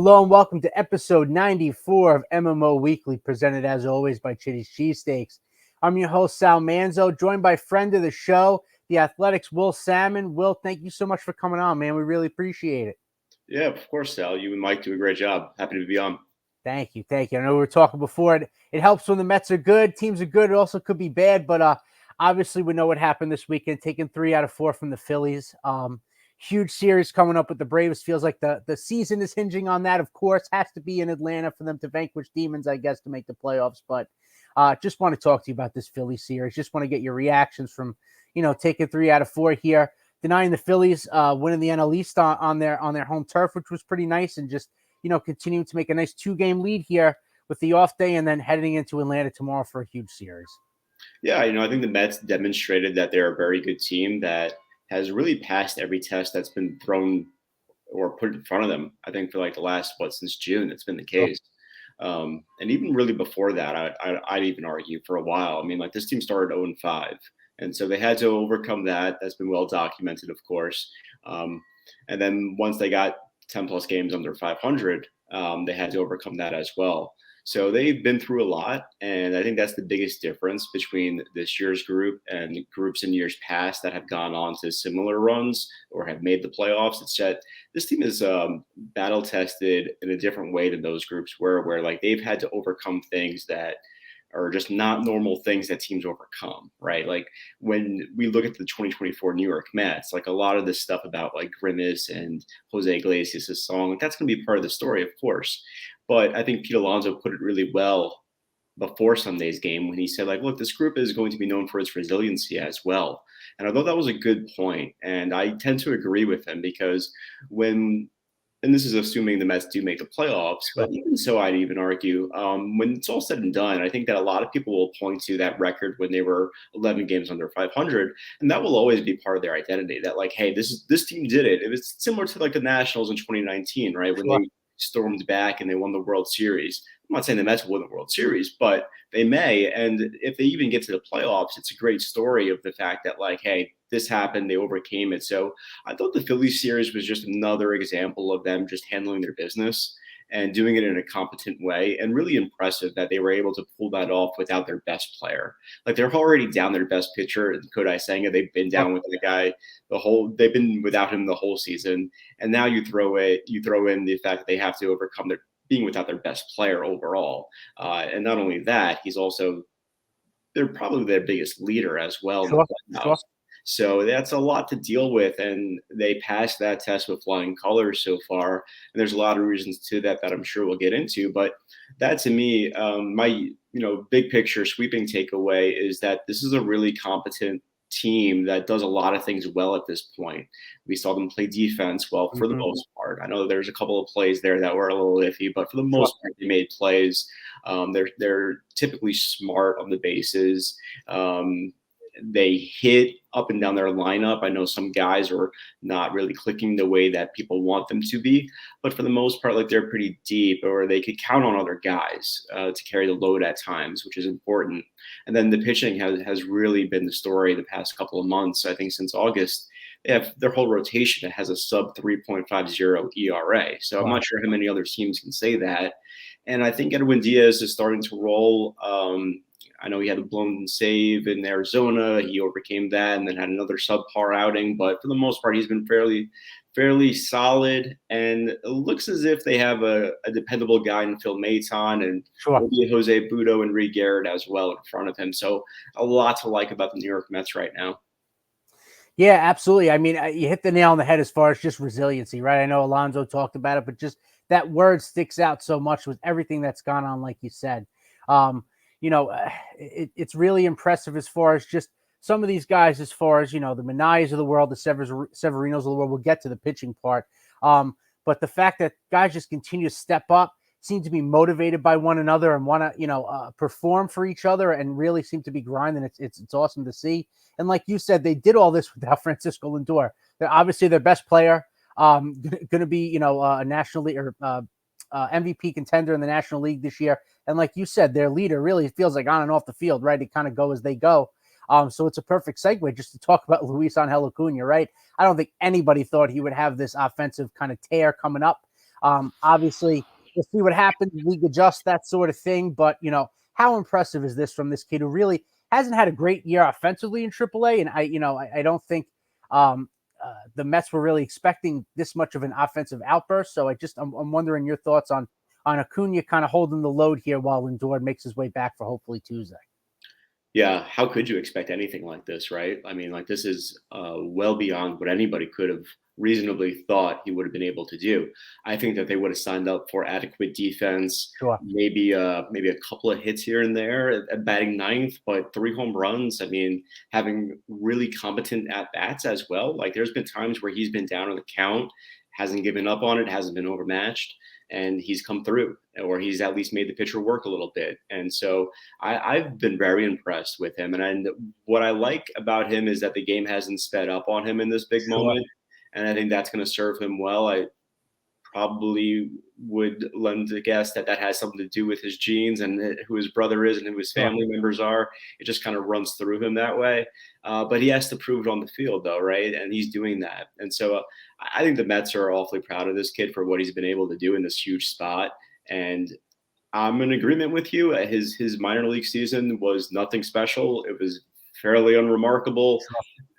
Hello and welcome to episode 94 of MMO Weekly, presented as always by Chitty's Cheesesteaks. I'm your host, Sal Manzo, joined by friend of the show, the Athletics' Will Sammon. Will, thank you so much for coming on, man. We really appreciate it. Yeah, of course, Sal. You and Mike do a great job. Happy to be on. Thank you. I know we were talking before. It helps when the Mets are good, teams are good. It also could be bad, but obviously we know what happened this weekend, taking 3 out of 4 from the Phillies. Huge series coming up with the Braves. Feels like the season is hinging on that. Of course, has to be in Atlanta for them to vanquish demons, I guess, to make the playoffs. But just want to talk to you about this Philly series. Just want to get your reactions from, taking 3 out of 4 here, denying the Phillies winning the NL East on their home turf, which was pretty nice, and just continuing to make a nice 2-game lead here with the off day, and then heading into Atlanta tomorrow for a huge series. Yeah, I think the Mets demonstrated that they're a very good team that has really passed every test that's been thrown or put in front of them. I think for like the last, since June, that's been the case. And even really before that, I'd even argue for a while. I mean, like this team started 0-5. And so they had to overcome that. That's been well documented, of course. And then once they got 10 plus games under 500, they had to overcome that as well. So they've been through a lot, and I think that's the biggest difference between this year's group and groups in years past that have gone on to similar runs or have made the playoffs. It's that this team is battle tested in a different way than those groups were, where like they've had to overcome things that are just not normal things that teams overcome, right? Like when we look at the 2024 New York Mets, like a lot of this stuff about like Grimace and Jose Iglesias' song, that's going to be part of the story, of course. But I think Pete Alonso put it really well before Sunday's game when he said, like, look, this group is going to be known for its resiliency as well. And I thought that was a good point. And I tend to agree with him because and this is assuming the Mets do make the playoffs, but even so, I'd even argue when it's all said and done, I think that a lot of people will point to that record when they were 11 games under 500, and that will always be part of their identity. That like, hey, this team did it. It was similar to like the Nationals in 2019, right, when they stormed back and they won the World Series. I'm not saying the Mets will win the World Series, but they may. And if they even get to the playoffs, it's a great story of the fact that like, hey, this happened, they overcame it. So I thought the Phillies series was just another example of them just handling their business and doing it in a competent way, and really impressive that they were able to pull that off without their best player. Like they're already down their best pitcher, Kodai Senga. They've been down with the guy they've been without him the whole season. And now you throw in the fact that they have to overcome their being without their best player overall. And not only that, they're probably their biggest leader as well in the playoffs. So that's a lot to deal with, and they passed that test with flying colors so far. And there's a lot of reasons to that I'm sure we'll get into. But that to me, my big picture sweeping takeaway is that this is a really competent team that does a lot of things well at this point. We saw them play defense well for the most part. I know there's a couple of plays there that were a little iffy, but for the most part, they made plays. They're typically smart on the bases. They hit up and down their lineup. I know some guys are not really clicking the way that people want them to be, but for the most part, like they're pretty deep, or they could count on other guys to carry the load at times, which is important. And then the pitching has really been the story the past couple of months. I think since August, they have their whole rotation that has a sub 3.50 ERA. So I'm not sure how many other teams can say that. And I think Edwin Diaz is starting to roll. I know he had a blown save in Arizona. He overcame that and then had another subpar outing. But for the most part, he's been fairly solid. And it looks as if they have a dependable guy in Phil Maton and maybe Jose Budo and Reed Garrett as well in front of him. So a lot to like about the New York Mets right now. Yeah, absolutely. I mean, you hit the nail on the head as far as just resiliency, right? I know Alonso talked about it, but just that word sticks out so much with everything that's gone on, like you said. It's really impressive as far as just some of these guys, as far as, the Minayas of the world, the Severinos of the world. We'll get to the pitching part. But the fact that guys just continue to step up, seem to be motivated by one another and want to, perform for each other and really seem to be grinding. It's awesome to see. And like you said, they did all this without Francisco Lindor. They're obviously their best player, going to be, a National League or MVP contender in the National League this year. And like you said, their leader really feels like on and off the field, right? It kind of go as they go. So it's a perfect segue just to talk about Luisangel Acuna, right? I don't think anybody thought he would have this offensive kind of tear coming up. Obviously, we'll see what happens. League adjust, that sort of thing. But, how impressive is this from this kid who really hasn't had a great year offensively in AAA? And I don't think the Mets were really expecting this much of an offensive outburst. So I'm wondering your thoughts on Acuna kind of holding the load here while Lindor makes his way back for hopefully Tuesday. Yeah, how could you expect anything like this, right? I mean, like this is well beyond what anybody could have reasonably thought he would have been able to do. I think that they would have signed up for adequate defense, Sure. maybe a couple of hits here and there at batting ninth, but 3 home runs. I mean, having really competent at bats as well. Like there's been times where he's been down on the count, hasn't given up on it, hasn't been overmatched, and he's come through, or he's at least made the pitcher work a little bit. And so I've been very impressed with him. And what I like about him is that the game hasn't sped up on him in this big Sure. moment. And I think that's going to serve him well. I probably would lend to guess that that has something to do with his genes and who his brother is and who his family members are. It just kind of runs through him that way. But he has to prove it on the field, though, right? And he's doing that. And so I think the Mets are awfully proud of this kid for what he's been able to do in this huge spot. And I'm in agreement with you. His minor league season was nothing special. It was fairly unremarkable.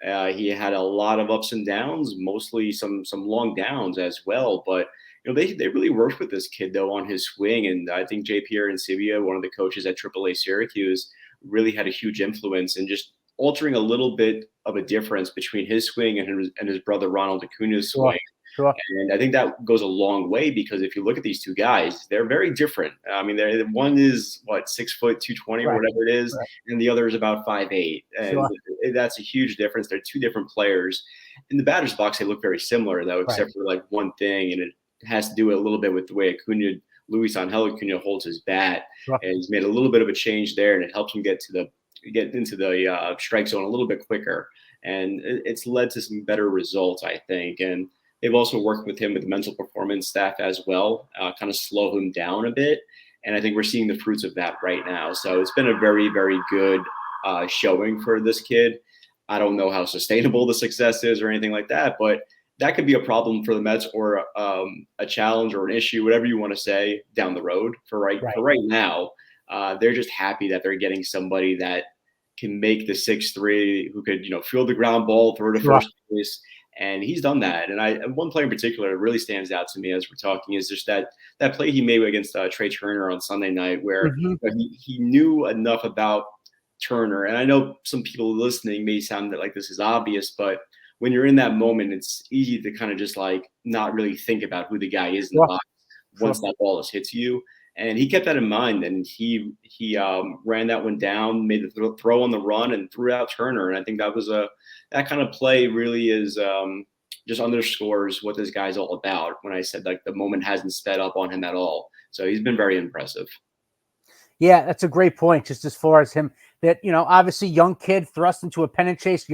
He had a lot of ups and downs, mostly some long downs as well. But they really worked with this kid though on his swing, and I think J. Pierre Ancibia, one of the coaches at AAA Syracuse, really had a huge influence in just altering a little bit of a difference between his swing and his brother Ronald Acuna's swing. Sure. And I think that goes a long way because if you look at these two guys, they're very different. I mean, one is 6 foot 220 or whatever it is, and the other is about 5'8", and that's a huge difference. They're two different players. In the batter's box, they look very similar though, except for like one thing, and it has to do a little bit with the way Luisangel Acuna holds his bat, and he's made a little bit of a change there, and it helps him get into the strike zone a little bit quicker, and it's led to some better results, I think. And they've also worked with him with the mental performance staff as well, kind of slow him down a bit. And I think we're seeing the fruits of that right now. So it's been a very, very good showing for this kid. I don't know how sustainable the success is or anything like that, but that could be a problem for the Mets or a challenge or an issue, whatever you want to say, down the road. For right now, they're just happy that they're getting somebody that can make the 6'3", who could, field the ground ball, throw to first base. And he's done that. And one player in particular that really stands out to me as we're talking is just that play he made against Trey Turner on Sunday night, where he knew enough about Turner. And I know some people listening may sound like this is obvious, but when you're in that moment, it's easy to kind of just like not really think about who the guy is in the box once that ball has hit you. And he kept that in mind, and he ran that one down, made the throw on the run, and threw out Turner. And I think that kind of play really is just underscores what this guy's all about. When I said like the moment hasn't sped up on him at all, so he's been very impressive. Yeah, that's a great point. Just as far as him, that obviously young kid thrust into a pennant chase.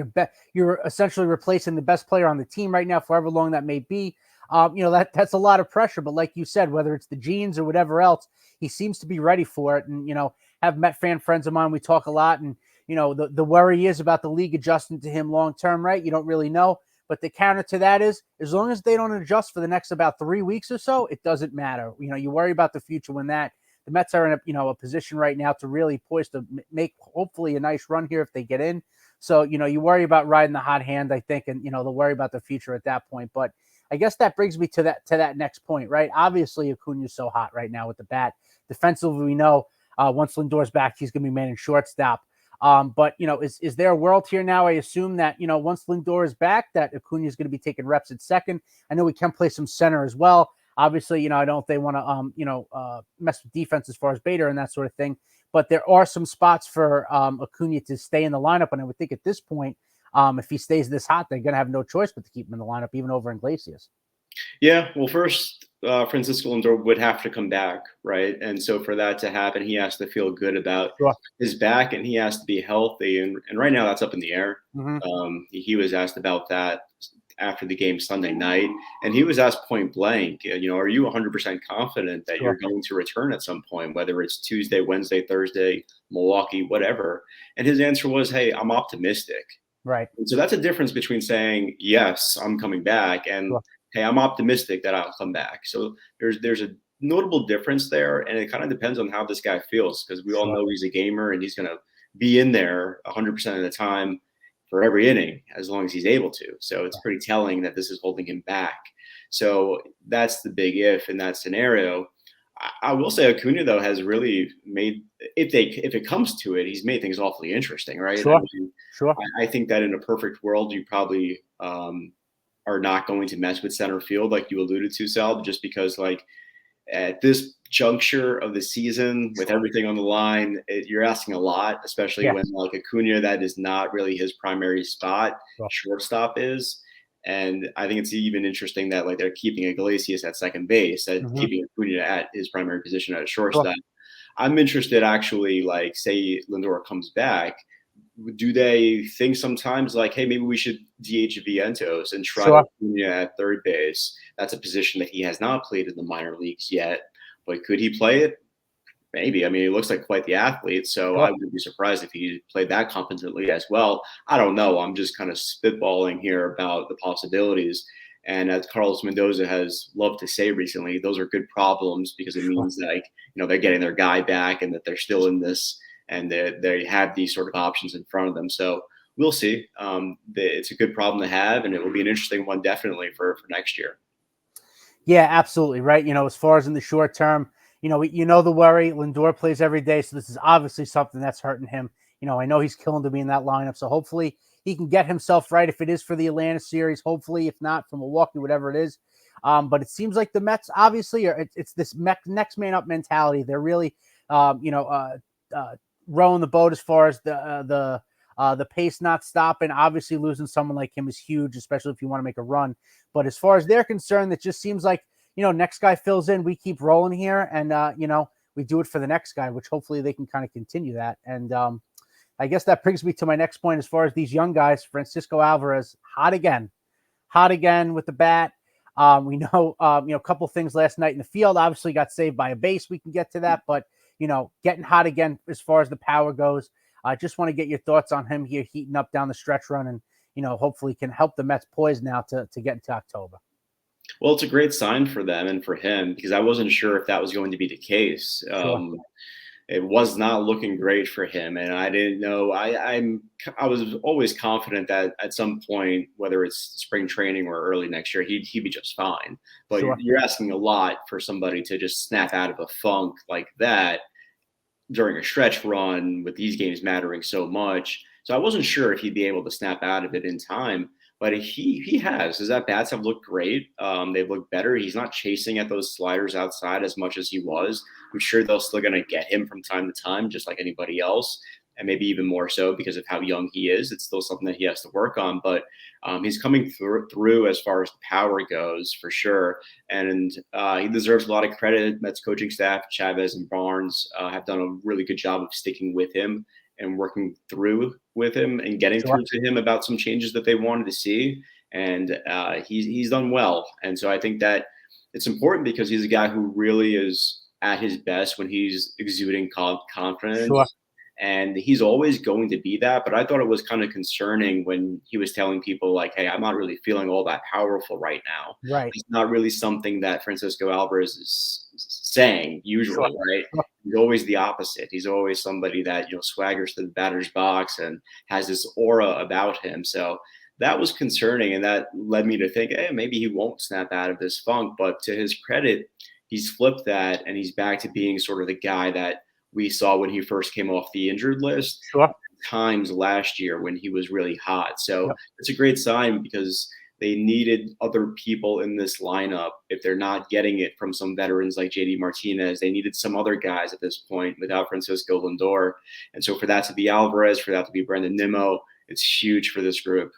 You're essentially replacing the best player on the team right now, for however long that may be. That's a lot of pressure. But like you said, whether it's the genes or whatever else, he seems to be ready for it. And have Met fan friends of mine. We talk a lot, and the worry is about the league adjusting to him long term. Right? You don't really know. But the counter to that is, as long as they don't adjust for the next about 3 weeks or so, it doesn't matter. You worry about the future when the Mets are in a position right now to really poised to make hopefully a nice run here if they get in. So, you worry about riding the hot hand, I think, and, they'll worry about the future at that point. But I guess that brings me to that next point, right? Obviously, Acuna's so hot right now with the bat. Defensively, we know once Lindor's back, he's going to be manning shortstop. But, is there a world here now? I assume that, once Lindor is back, that Acuna is going to be taking reps at second. I know we can play some center as well. Obviously, I don't they want to, mess with defense as far as Bader and that sort of thing. But there are some spots for Acuna to stay in the lineup. And I would think at this point, if he stays this hot, they're going to have no choice but to keep him in the lineup, even over Iglesias. Yeah, well, first, Francisco Lindor would have to come back, right? And so for that to happen, he has to feel good about his back, and he has to be healthy. And right now, that's up in the air. He was asked about that after the game Sunday night, and he was asked point blank, are you 100% confident that you're going to return at some point, whether it's Tuesday, Wednesday, Thursday, Milwaukee, whatever? And his answer was, hey, I'm optimistic. Right. And so that's a difference between saying, yes, I'm coming back, and hey, I'm optimistic that I'll come back. So there's a notable difference there, and it kind of depends on how this guy feels, because we all Sure. know he's a gamer and he's going to be in there 100% of the time for every inning as long as he's able to. So it's pretty telling that this is holding him back. So that's the big if in that scenario. I will say Acuna though has really made, if it comes to it, he's made things awfully interesting, right? I Sure. mean, Sure. I think that in a perfect world, you probably are not going to mess with center field like you alluded to, Sal, just because like at this juncture of the season with Sure. everything on the line, you're asking a lot, especially when Yes. like Acuna, that is not really his primary spot. Sure. Shortstop is. And I think it's even interesting that like they're keeping Iglesias at second base, and Mhm. keeping Acuna at his primary position at a Sure. shortstop. I'm interested actually, like say Lindor comes back, do they think sometimes like, hey, maybe we should DH Vientos and try Sure. Acuna at third base? That's a position that he has not played in the minor leagues yet, but could he play it? Maybe. I mean, he looks like quite the athlete, so I Sure. wouldn't be surprised if he played that competently as well. I don't know. I'm just kind of spitballing here about the possibilities. And as Carlos Mendoza has loved to say recently, those are good problems, because it Sure. means like, they're getting their guy back and that they're still in this, and they have these sort of options in front of them. So we'll see. It's a good problem to have, and it will be an interesting one definitely for next year. Yeah, absolutely. Right. As far as in the short term, the worry. Lindor plays every day. So this is obviously something that's hurting him. I know he's killing to be in that lineup. So hopefully he can get himself right if it is for the Atlanta series. Hopefully, if not for Milwaukee, whatever it is. But it seems like the Mets obviously it's this next man up mentality. They're really, um, you know, uh, rowing the boat as far as the pace not stopping. Obviously, losing someone like him is huge, especially if you want to make a run. But as far as they're concerned, it just seems like, next guy fills in, we keep rolling here, and we do it for the next guy, which hopefully they can kind of continue that. And I guess that brings me to my next point as far as these young guys. Francisco Alvarez, hot again with the bat. We know, a couple things last night in the field. Obviously, got saved by a base. We can get to that, but getting hot again as far as the power goes. I just want to get your thoughts on him here, heating up down the stretch run, and hopefully can help the Mets poise now to get into October. Well, it's a great sign for them and for him, because I wasn't sure if that was going to be the case. Sure. It was not looking great for him, and I didn't know. I was always confident that at some point, whether it's spring training or early next year, he'd be just fine. But Sure. you're asking a lot for somebody to just snap out of a funk like that during a stretch run, with these games mattering so much. So I wasn't sure if he'd be able to snap out of it in time, but he has. His at bats have looked great. They've looked better. He's not chasing at those sliders outside as much as he was. I'm sure they're still going to get him from time to time, just like anybody else, and maybe even more so because of how young he is. It's still something that he has to work on, but he's coming through as far as the power goes, for sure. And he deserves a lot of credit. Mets coaching staff, Chavez and Barnes, have done a really good job of sticking with him and working through with him and getting Sure. through to him about some changes that they wanted to see. And he's done well. And so I think that it's important, because he's a guy who really is at his best when he's exuding Sure. confidence. And he's always going to be that. But I thought it was kind of concerning when he was telling people like, hey, I'm not really feeling all that powerful right now. Right. It's not really something that Francisco Alvarez is saying Sure. usually, right? Sure. He's always the opposite. He's always somebody that, swaggers to the batter's box and has this aura about him. So that was concerning. And that led me to think, hey, maybe he won't snap out of this funk. But to his credit, he's flipped that, and he's back to being sort of the guy that we saw when he first came off the injured list Sure. times last year when he was really hot. So Yep. it's a great sign, because they needed other people in this lineup. If they're not getting it from some veterans like JD Martinez, they needed some other guys at this point without Francisco Lindor. And so for that to be Alvarez, for that to be Brandon Nimmo, it's huge for this group.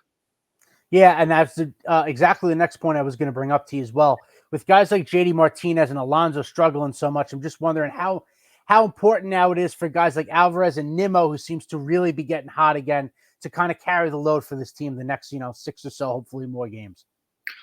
Yeah, and that's exactly the next point I was going to bring up to you as well. With guys like JD Martinez and Alonso struggling so much, I'm just wondering how important now it is for guys like Alvarez and Nimmo, who seems to really be getting hot again, to kind of carry the load for this team the next 6 or so, hopefully more games.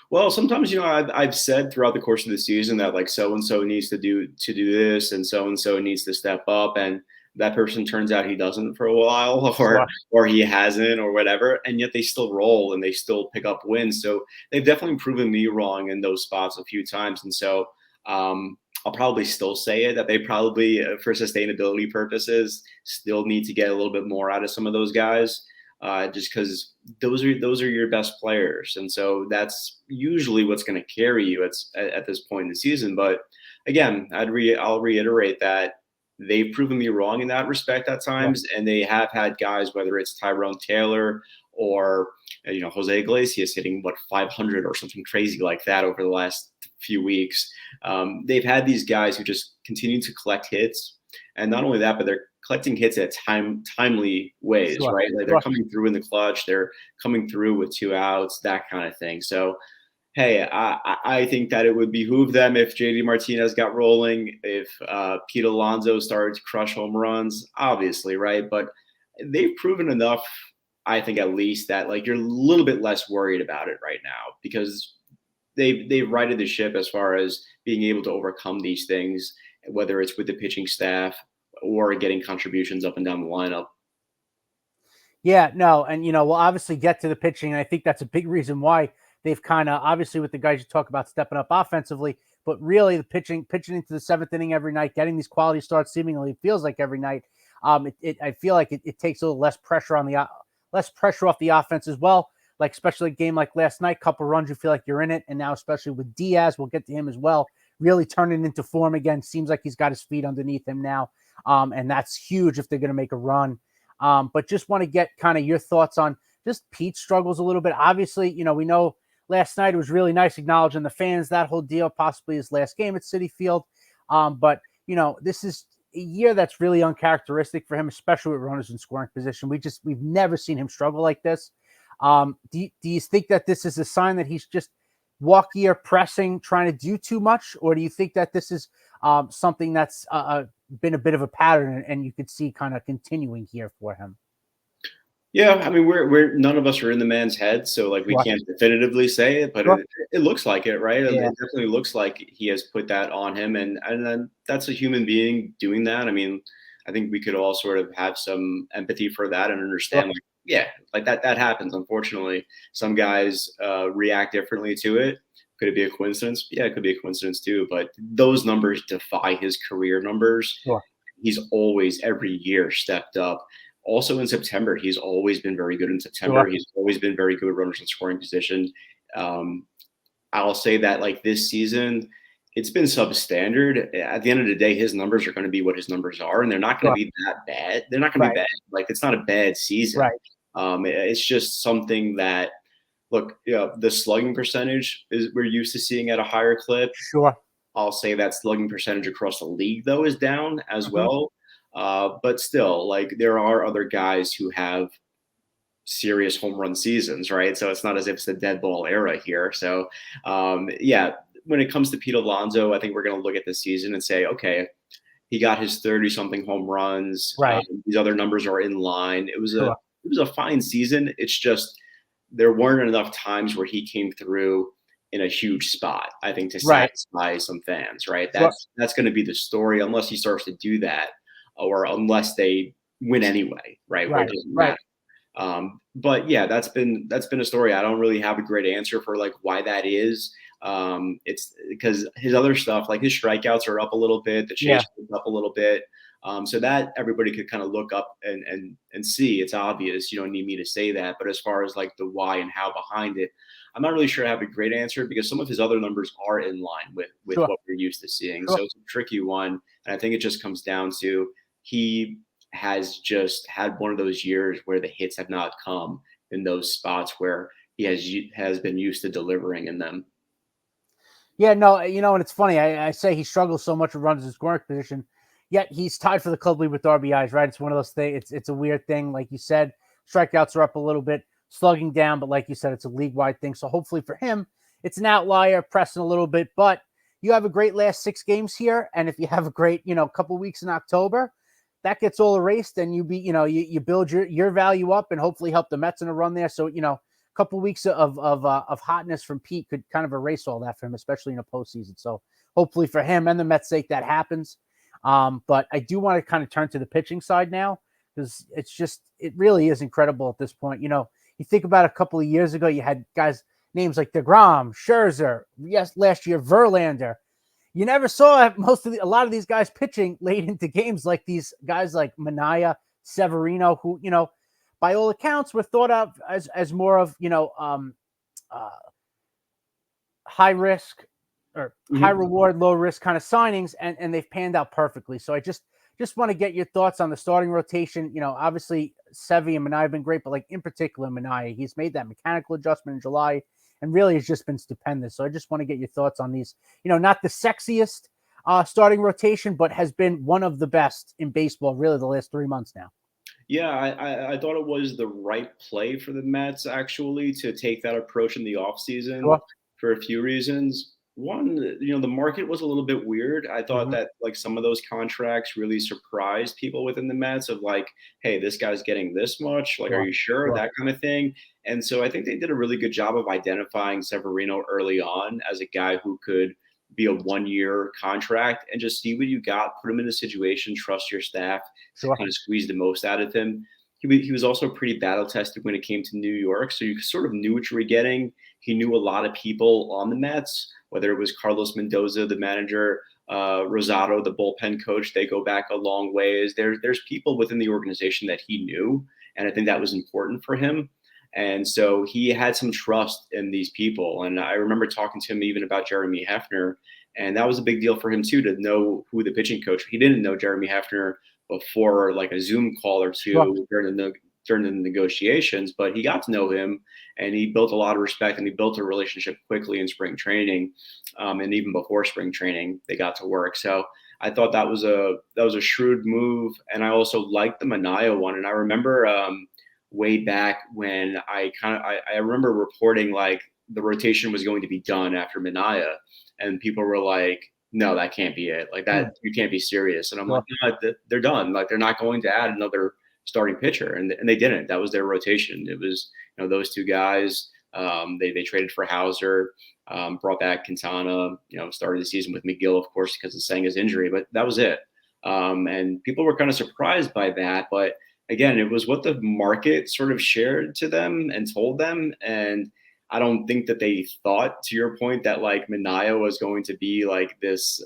Well, sometimes I've said throughout the course of the season that like so and so needs to do this, and so needs to step up, and that person turns out he doesn't for a while, Sure. or he hasn't, or whatever, and yet they still roll and they still pick up wins. So they've definitely proven me wrong in those spots a few times, and so I'll probably still say it that they probably, for sustainability purposes, still need to get a little bit more out of some of those guys, just because those are your best players, and so that's usually what's going to carry you at this point in the season. But again, I'll reiterate that they've proven me wrong in that respect at Yeah. times, and they have had guys, whether it's Tyrone Taylor or Jose Iglesias hitting 500 or something crazy like that over the last few weeks. They've had these guys who just continue to collect hits, and not only that, but they're collecting hits at timely ways, Sure. right? Like they're coming through in the clutch, they're coming through with 2 outs, that kind of thing. So hey, I think that it would behoove them if JD Martinez got rolling, if Pete Alonso started to crush home runs, obviously, right? But they've proven enough, I think, at least that like you're a little bit less worried about it right now because they've righted the ship as far as being able to overcome these things, whether it's with the pitching staff or getting contributions up and down the lineup. Yeah, no, and we'll obviously get to the pitching, and I think that's a big reason why they've kind of obviously with the guys you talk about stepping up offensively, but really the pitching into the 7th inning every night, getting these quality starts seemingly feels like every night. I feel like it takes a little less pressure on less pressure off the offense as well. Like especially a game like last night, couple runs, you feel like you're in it, and now especially with Diaz, we'll get to him as well. Really turning into form again. Seems like he's got his feet underneath him now, and that's huge if they're going to make a run. But just want to get kind of your thoughts on just Pete's struggles a little bit. Obviously, we know last night it was really nice acknowledging the fans, that whole deal, possibly his last game at Citi Field. But this is a year that's really uncharacteristic for him, especially with runners in scoring position. We've never seen him struggle like this. Do you think that this is a sign that he's just walkier, pressing, trying to do too much? Or do you think that this is something that's been a bit of a pattern and you could see kind of continuing here for him? Yeah, I mean, we're none of us are in the man's head, so like we Sure. can't definitively say it, but Sure. it looks like it, right? Yeah. It definitely looks like he has put that on him, and then that's a human being doing that. I mean, I think we could all sort of have some empathy for that and understand, Sure. like, yeah, like that happens. Unfortunately, some guys react differently to it. Could it be a coincidence? Yeah, it could be a coincidence too. But those numbers defy his career numbers. Sure. He's always every year stepped up. Also in September, he's always been very good in September. Sure. He's always been very good runners in scoring position. Um, I'll say that like this season, it's been substandard. At the end of the day, his numbers are going to be what his numbers are, and they're not going to Sure. be that bad. They're not going to Right. be bad. Like it's not a bad season. Right. It's just something that look, the slugging percentage is we're used to seeing at a higher clip. Sure. I'll say that slugging percentage across the league, though, is down as Mhm. well. But still, like there are other guys who have serious home run seasons, right? So it's not as if it's the dead ball era here. So, yeah, when it comes to Pete Alonso, I think we're going to look at this season and say, okay, he got his 30 something home runs. Right. These other numbers are in line. Sure. It was a fine season. It's just there weren't enough times where he came through in a huge spot, I think, to Right. satisfy some fans, right? Sure. That's going to be the story unless he starts to do that or unless they win anyway, right? Where it Right. doesn't Right. matter. But yeah, that's been a story. I don't really have a great answer for like why that is. It's because his other stuff, like his strikeouts are up a little bit, the chase is up a little bit. So that everybody could kind of look up and see. It's obvious. You don't need me to say that. But as far as like the why and how behind it, I'm not really sure I have a great answer because some of his other numbers are in line with Sure. what we're used to seeing. Sure. So it's a tricky one. And I think it just comes down to he has just had one of those years where the hits have not come in those spots where he has been used to delivering in them. Yeah, no, and it's funny. I say he struggles so much with runs in scoring position, yet he's tied for the club lead with RBIs, right? It's one of those things. It's a weird thing. Like you said, strikeouts are up a little bit, slugging down, but like you said, it's a league-wide thing. So hopefully for him, it's an outlier, pressing a little bit. But you have a great last 6 games here, and if you have a great, couple weeks in October, that gets all erased, and you build your value up, and hopefully help the Mets in a run there. So couple weeks of hotness from Pete could kind of erase all that for him, especially in a postseason. So hopefully for him and the Mets' sake that happens. But I do want to kind of turn to the pitching side now, because it really is incredible at this point. You think about a couple of years ago, you had guys names like DeGrom, Scherzer, yes, last year Verlander. You never saw a lot of these guys pitching late into games, like these guys like Manaea, Severino, who, by all accounts were thought of as more of, uh, high risk or high reward, low risk kind of signings, and they've panned out perfectly. So I just want to get your thoughts on the starting rotation. Obviously Sevy and Manaea have been great, but like in particular Manaea, he's made that mechanical adjustment in July and really has just been stupendous. So I just want to get your thoughts on these, not the sexiest starting rotation, but has been one of the best in baseball really the last 3 months now. Yeah, I thought it was the right play for the Mets actually to take that approach in the offseason Sure. for a few reasons. One, the market was a little bit weird. I thought that like some of those contracts really surprised people within the Mets of like, hey, this guy's getting this much. Like, are you sure? That kind of thing. And so I think they did a really good job of identifying Severino early on as a guy who could be a 1-year contract and just see what you got, put him in a situation, trust your staff to kind of squeeze the most out of him. He was also pretty battle tested when it came to New York. So you sort of knew what you were getting. He knew a lot of people on the Mets, whether it was Carlos Mendoza, the manager, Rosado, the bullpen coach. They go back a long ways. There's people within the organization that he knew. And I think that was important for him. And so he had some trust in these people. And I remember talking to him even about Jeremy Hefner. And that was a big deal for him, too, to know who the pitching coach. He didn't know Jeremy Hefner before like a Zoom call or two during the negotiations, but he got to know him and he built a lot of respect and he built a relationship quickly in spring training. And even before spring training, they got to work. So I thought that was a shrewd move. And I also liked the Manaea one. And I remember way back when I remember reporting like the rotation was going to be done after Manaea, and people were like, no, that can't be it. Like that, you can't be serious. And I'm like, no, they're done. Like they're not going to add another starting pitcher, and they didn't. That was their rotation. It was those two guys. They traded for Hauser, brought back Quintana. Started the season with McGill, of course, because of Senga's injury, but that was it. And people were kind of surprised by that, but again, it was what the market sort of shared to them and told them. And I don't think that they thought, to your point, that like Manaea was going to be like this,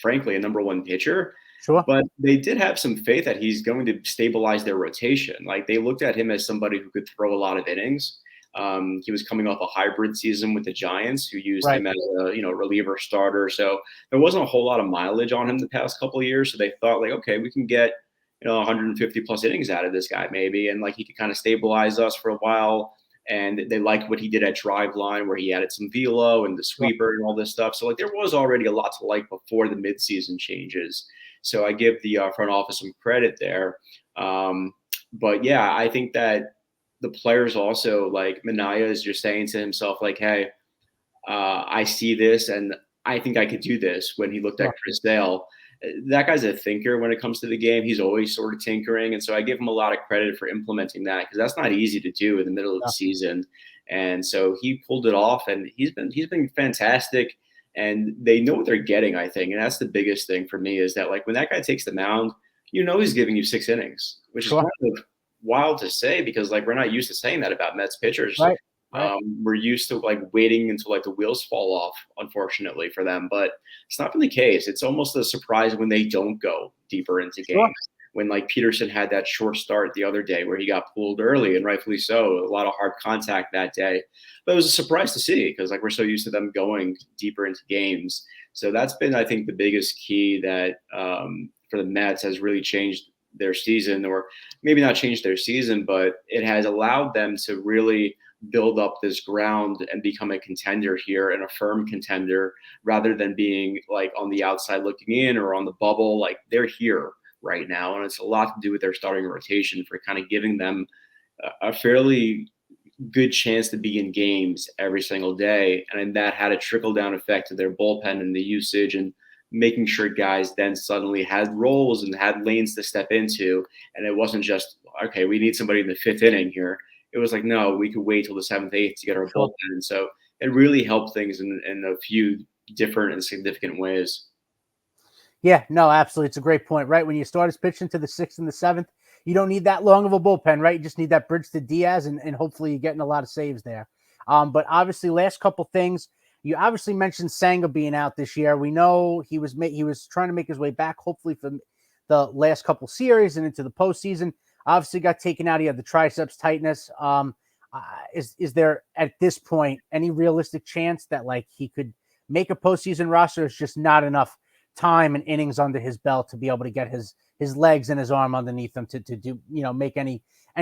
frankly, a number one pitcher. But they did have some faith that he's going to stabilize their rotation. Like they looked at him as somebody who could throw a lot of innings. He was coming off a hybrid season with the Giants, who used him as a reliever starter. So there wasn't a whole lot of mileage on him the past couple of years. So they thought like, okay, we can get 150 plus innings out of this guy maybe, and like he could kind of stabilize us for a while. And they liked what he did at Driveline, where he added some velo and the sweeper and all this stuff. So like there was already a lot to like before the midseason changes. So I give the front office some credit there. But yeah, I think that the players also, like Manaea is just saying to himself like, hey, I see this and I think I could do this. When he looked at Chris Sale, that guy's a thinker when it comes to the game. He's always sort of tinkering. And so I give him a lot of credit for implementing that, because that's not easy to do in the middle of the season. And so he pulled it off, and he's been fantastic, and they know what they're getting, I think. And that's the biggest thing for me, is that like when that guy takes the mound, he's giving you 6 innings, which is kind of wild to say, because like we're not used to saying that about Mets pitchers. Right. We're used to like waiting until like the wheels fall off, unfortunately for them, but it's not been the case. It's almost a surprise when they don't go deeper into games. When like Peterson had that short start the other day where he got pulled early, and rightfully so, a lot of hard contact that day. But it was a surprise to see, because like we're so used to them going deeper into games. So that's been, I think, the biggest key that for the Mets has really changed their season, or maybe not changed their season, but it has allowed them to really build up this ground and become a contender here, and a firm contender, rather than being like on the outside looking in or on the bubble. Like they're here right now, and it's a lot to do with their starting rotation for kind of giving them a fairly good chance to be in games every single day. And that had a trickle down effect to their bullpen and the usage, and making sure guys then suddenly had roles and had lanes to step into. And it wasn't just, okay, we need somebody in the 5th inning here. It was like, no, we could wait till the 7th, 8th to get our bullpen. And so it really helped things in a few different and significant ways. Yeah, no, absolutely. It's a great point, right? When you start as pitching to the 6th and the 7th, you don't need that long of a bullpen, right? You just need that bridge to Diaz, and hopefully you're getting a lot of saves there. But obviously, last couple things, you obviously mentioned Senga being out this year. We know he was trying to make his way back, hopefully for the last couple series and into the postseason. Obviously, got taken out. He had the triceps tightness. Is there at this point any realistic chance that like he could make a postseason roster? It's just not enough time and innings under his belt to be able to get his legs and his arm underneath him to do, make any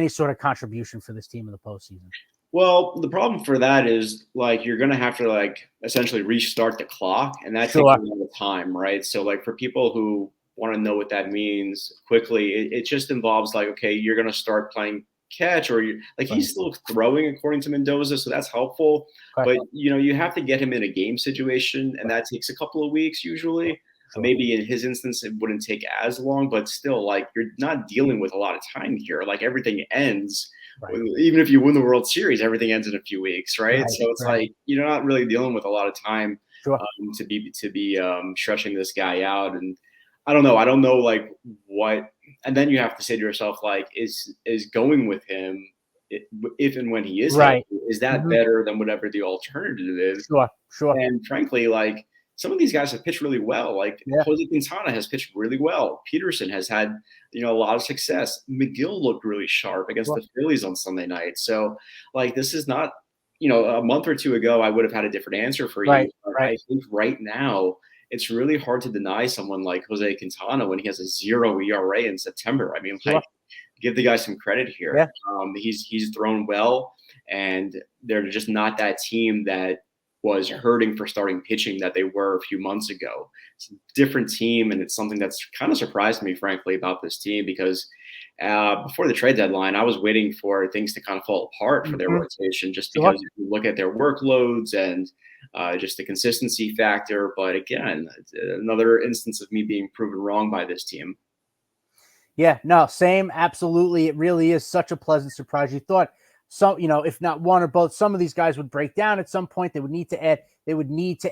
sort of contribution for this team in the postseason. Well, the problem for that is like you're gonna have to like essentially restart the clock, and that takes a Sure. lot of time, right? So like for people who want to know what that means quickly, it just involves like, okay, you're gonna start playing catch, or you like Right. he's still throwing according to Mendoza, so that's helpful. Okay. But you have to get him in a game situation, and that takes a couple of weeks usually. Sure. Maybe in his instance, it wouldn't take as long, but still, like you're not dealing with a lot of time here. Like everything ends Right. even if you win the World Series, everything ends in a few weeks, right? Right. So it's Right. like you're not really dealing with a lot of time Sure. to be stretching this guy out, and I don't know. I don't know like what, and then you have to say to yourself like, is going with him if and when he is healthy, Right. is that Mm-hmm. better than whatever the alternative is? Sure. Sure. And frankly, like some of these guys have pitched really well. Like Yeah. Jose Quintana has pitched really well. Peterson has had, a lot of success. McGill looked really sharp against Sure. the Phillies on Sunday night. So, like, this is not, a month or two ago, I would have had a different answer for you. Right. But Right. I think right now, it's really hard to deny someone like Jose Quintana when he has a 0 ERA in September. I mean, Sure. like, give the guy some credit here. Yeah. He's thrown well, and they're just not that team that was hurting for starting pitching that they were a few months ago. It's a different team, and it's something that's kind of surprised me, frankly, about this team because before the trade deadline, I was waiting for things to kind of fall apart for their Mm-hmm. rotation, just Sure. because if you look at their workloads and just the consistency factor. But again, it's another instance of me being proven wrong by this team. Yeah, no, same. Absolutely. It really is such a pleasant surprise. You thought some, if not one or both, some of these guys would break down at some point. They would need to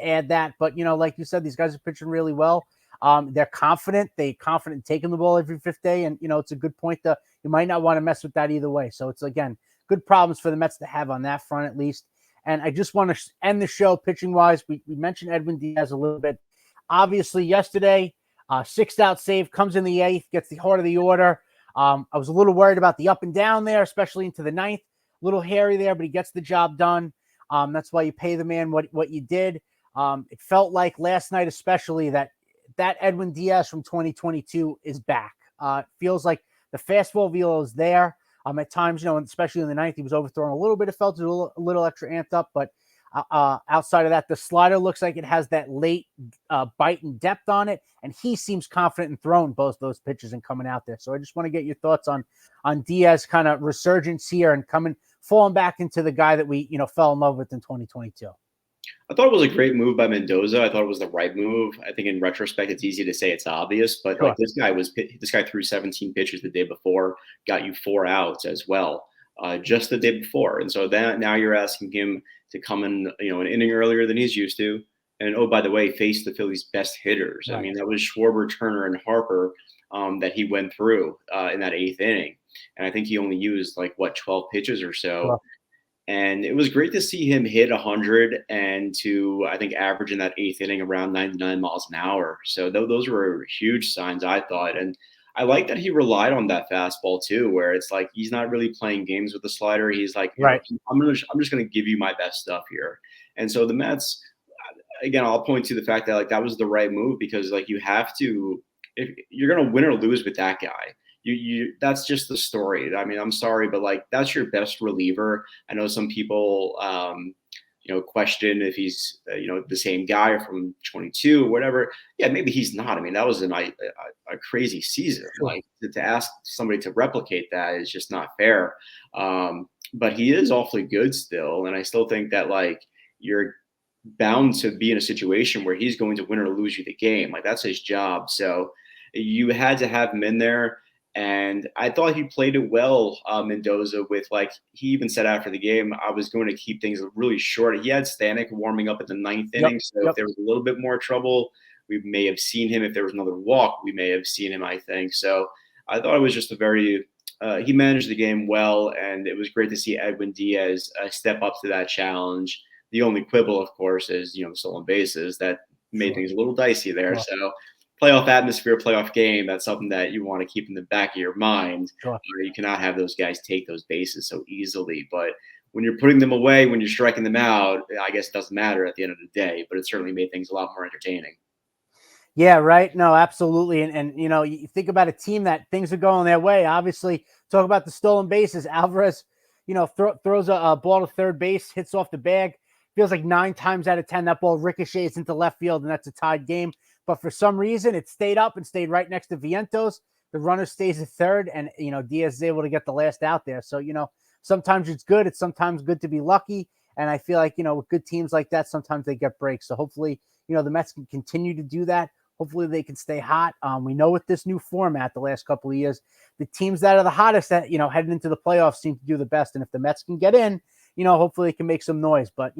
add that. But, like you said, these guys are pitching really well. They're confident. Confident in taking the ball every fifth day. And, it's a good point that you might not want to mess with that either way. So it's, again, good problems for the Mets to have on that front, at least. And I just want to end the show pitching wise. We mentioned Edwin Diaz a little bit. Obviously, yesterday, 6th-out save, comes in the 8th, gets the heart of the order. I was a little worried about the up and down there, especially into the 9th. A little hairy there, but he gets the job done. That's why you pay the man what you did. It felt like last night, especially, that Edwin Diaz from 2022 is back. It feels like the fastball velo is there. At times, especially in the 9th, he was overthrown a little bit. It felt a little extra amped up, but outside of that, the slider looks like it has that late bite and depth on it, and he seems confident in throwing both those pitches and coming out there. So I just want to get your thoughts on Diaz kind of resurgence here and falling back into the guy that we fell in love with in 2022. I thought it was a great move by Mendoza. I thought it was the right move. I think in retrospect, it's easy to say it's obvious, but Sure. like this guy threw 17 pitches the day before, got you 4 outs as well, just the day before. And so now you're asking him to come in, an inning earlier than he's used to. And oh, by the way, face the Phillies' best hitters. Right. I mean, that was Schwarber, Turner, and Harper that he went through in that 8th inning. And I think he only used 12 pitches or so. Sure. And it was great to see him hit 100 and to, I think, average in that 8th inning around 99 miles an hour. So those were huge signs, I thought. And I like that he relied on that fastball too, where it's like he's not really playing games with the slider. He's like, right. I'm just going to give you my best stuff here. And so the Mets, again, I'll point to the fact that that was the right move because you have to, if you're going to win or lose with that guy. That's just the story. I mean, I'm sorry, but that's your best reliever. I know some people question if he's the same guy from 22 or whatever. Yeah, maybe he's not. I mean, that was a crazy season. Sure. To ask somebody to replicate that is just not fair. But he is awfully good still, and I still think that you're bound to be in a situation where he's going to win or lose you the game. That's his job. So you had to have him in there. And I thought he played it well, Mendoza, with he even said after the game, I was going to keep things really short. He had Stanek warming up at the 9th inning. So if there was a little bit more trouble we may have seen him. If there was another walk, we may have seen him, I think. So I thought it was just a very he managed the game well, and it was great to see Edwin Diaz step up to that challenge. The only quibble, of course, is the stolen bases that made things a little dicey there. Sure. So playoff atmosphere, playoff game, that's something that you want to keep in the back of your mind. Sure. You cannot have those guys take those bases so easily. But when you're putting them away, when you're striking them out, I guess it doesn't matter at the end of the day, but it certainly made things a lot more entertaining. Yeah, right. No, absolutely. And you think about a team that things are going their way. Obviously, talk about the stolen bases. Alvarez, throws a ball to third base, hits off the bag. Feels like 9 times out of 10 that ball ricochets into left field, and that's a tied game. But for some reason, it stayed up and stayed right next to Vientos. The runner stays at third, and Diaz is able to get the last out there. So sometimes it's good. It's sometimes good to be lucky. And I feel like with good teams like that, sometimes they get breaks. So hopefully, the Mets can continue to do that. Hopefully they can stay hot. We know with this new format the last couple of years, the teams that are the hottest that, heading into the playoffs seem to do the best. And if the Mets can get in, hopefully they can make some noise. But,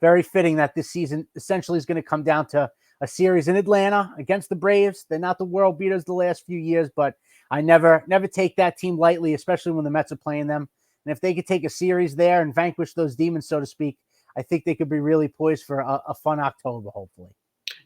very fitting that this season essentially is going to come down to a series in Atlanta against the Braves. They're not the world beaters the last few years, but I never take that team lightly, especially when the Mets are playing them. And if they could take a series there and vanquish those demons, so to speak, I think they could be really poised for a fun October, hopefully.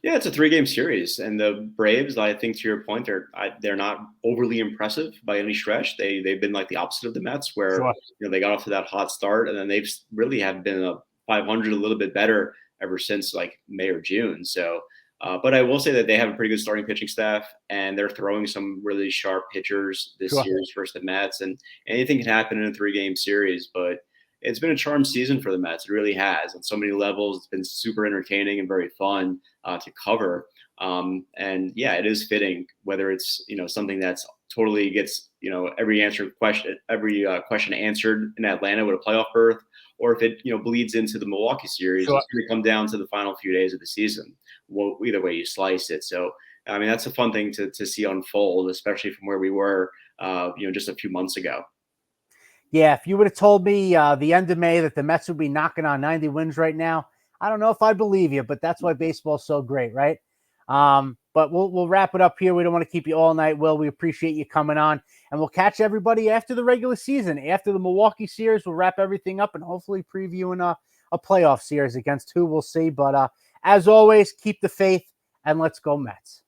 Yeah, it's a 3-game series, and the Braves, I think to your point, they're not overly impressive by any stretch. They've been like the opposite of the Mets, where Sure. they got off to that hot start, and then they've really have been a 500 a little bit better ever since like May or June. So, but I will say that they have a pretty good starting pitching staff, and they're throwing some really sharp pitchers this Sure. series versus the Mets, and anything can happen in a 3-game series, but it's been a charmed season for the Mets. It really has. On so many levels, it's been super entertaining and very fun to cover. And yeah, it is fitting, whether it's something that's totally gets every question answered in Atlanta with a playoff berth, or if it bleeds into the Milwaukee series. Sure. It's going to come down to the final few days of the season. Well, either way you slice it. So I mean, that's a fun thing to see unfold, especially from where we were just a few months ago. Yeah, if you would have told me the end of May that the Mets would be knocking on 90 wins right now, I don't know if I believe you, but that's why baseball's so great, right? But we'll wrap it up here. We don't want to keep you all night, Will. We appreciate you coming on, and we'll catch everybody after the regular season. After the Milwaukee series, we'll wrap everything up and hopefully previewing a playoff series against who we'll see. But as always, keep the faith, and let's go Mets.